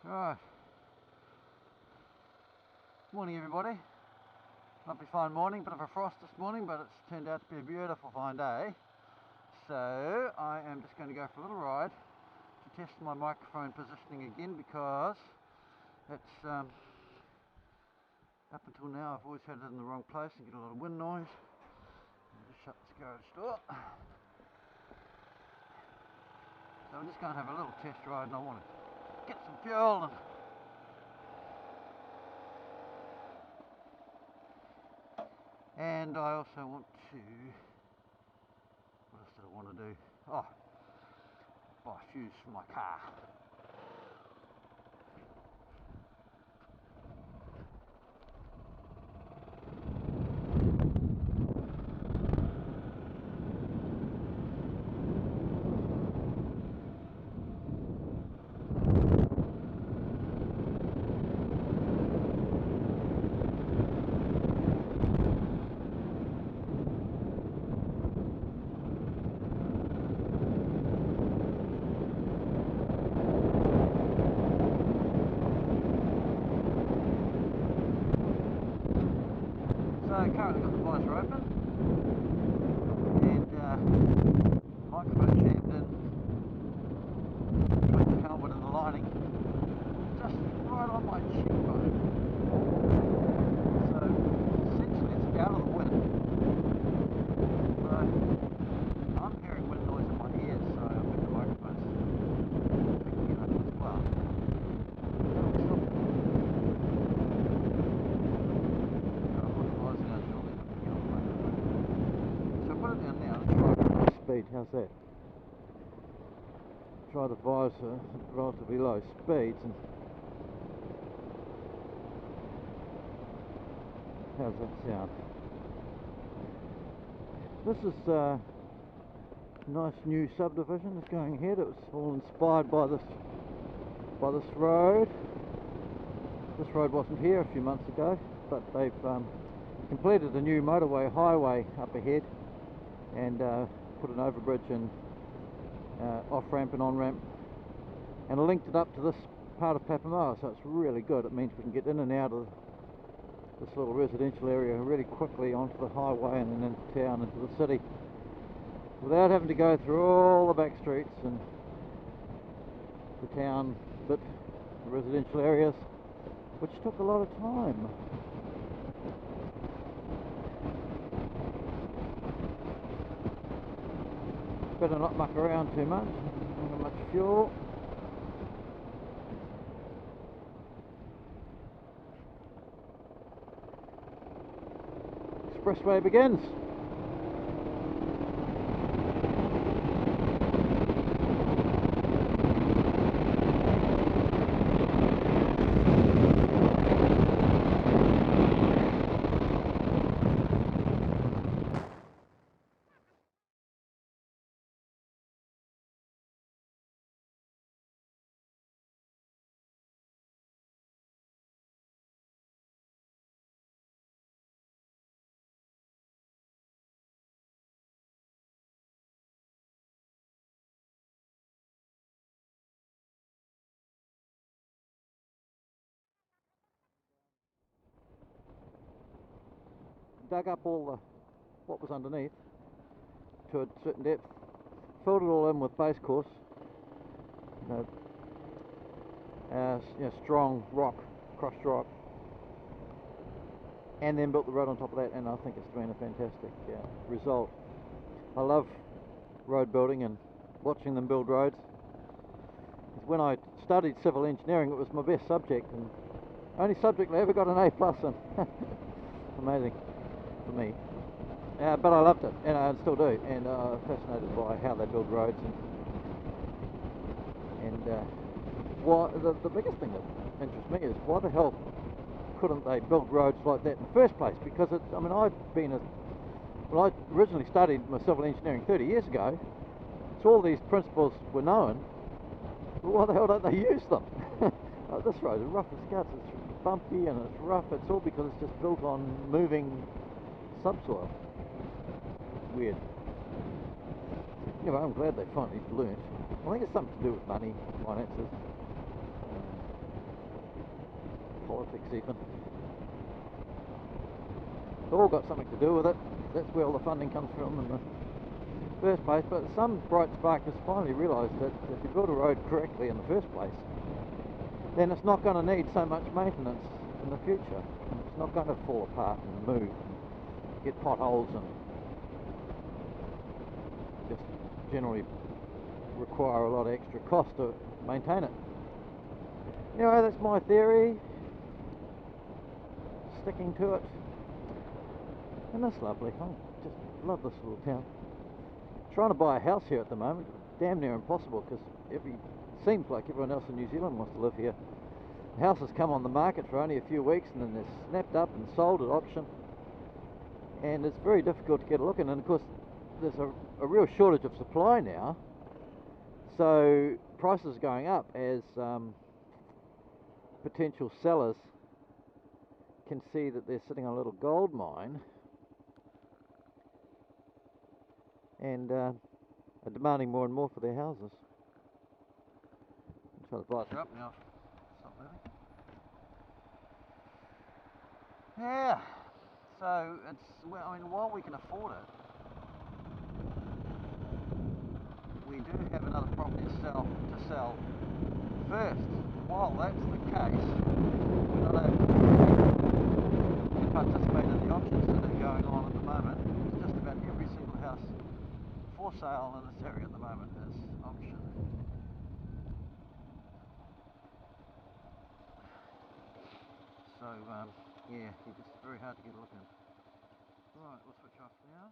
Right, morning everybody. Lovely fine morning, bit of a frost this morning, but it's turned out to be a beautiful fine day. So I am just going to go for a little ride to test my microphone positioning again, because it's up until now I've always had it in the wrong place and get a lot of wind noise. I'll just shut this garage door. So I'm just going to have a little test ride, and I want to get some fuel and I also want to, what else did I want to do? Oh, buy fuse for my car. So currently got the visor open and microphone jammed in between the helmet and the lining, just right on my cheekbone. So essentially it's out of the wind. So I'm hearing wind noise in my ears, so I think the microphone's picking it up as well. Speed, how's that? Try the visor at relatively low speeds, and how's that sound? This is a nice new subdivision that's going ahead. It was all inspired by this road. This road wasn't here a few months ago, but they've completed a new motorway highway up ahead and put an overbridge and off-ramp and on-ramp, and linked it up to this part of Papamoa, so it's really good. It means we can get in and out of this little residential area really quickly onto the highway and then into town, into the city, without having to go through all the back streets and the town bit, the residential areas, which took a lot of time. Better not muck around too much, not got much fuel. Expressway begins. Dug up what was underneath to a certain depth, filled it all in with base course, strong rock, crushed rock, and then built the road on top of that, and I think it's been a fantastic result. I love road building and watching them build roads. When I studied civil engineering, it was my best subject, and only subject I ever got an A+ in. Amazing for me. But I loved it, and I still do, and I'm fascinated by how they build roads, and the biggest thing that interests me is why the hell couldn't they build roads like that in the first place? Because when I originally studied my civil engineering 30 years ago, so all these principles were known, but why the hell don't they use them? Like this road is rough as guts, it's bumpy and it's rough, it's all because it's just built on moving subsoil. Weird. Anyway, I'm glad they finally learnt. I think it's something to do with money, finances. politics even. It's all got something to do with it. That's where all the funding comes from in the first place. But some bright spark has finally realised that if you build a road correctly in the first place, then it's not going to need so much maintenance in the future. It's not going to fall apart and move and get potholes and just generally require a lot of extra cost to maintain it. Anyway, that's my theory. Sticking to it. And that's lovely. I just love this little town. Trying to buy a house here at the moment, damn near impossible, because seems like everyone else in New Zealand wants to live here. Houses come on the market for only a few weeks and then they're snapped up and sold at auction, and it's very difficult to get a look in. And of course there's a real shortage of supply now, so prices are going up as potential sellers can see that they're sitting on a little gold mine and are demanding more and more for their houses. I'm trying to light her up now. Stop moving. Yeah, so it's, well, I mean, while we can afford it, we do have another property to sell first. While that's the case, we're not able to participate in the auctions that are going on at the moment. Just about every single house for sale in this area at the moment is auctioned. So yeah, it's very hard to get a look in. Right, we'll switch off now.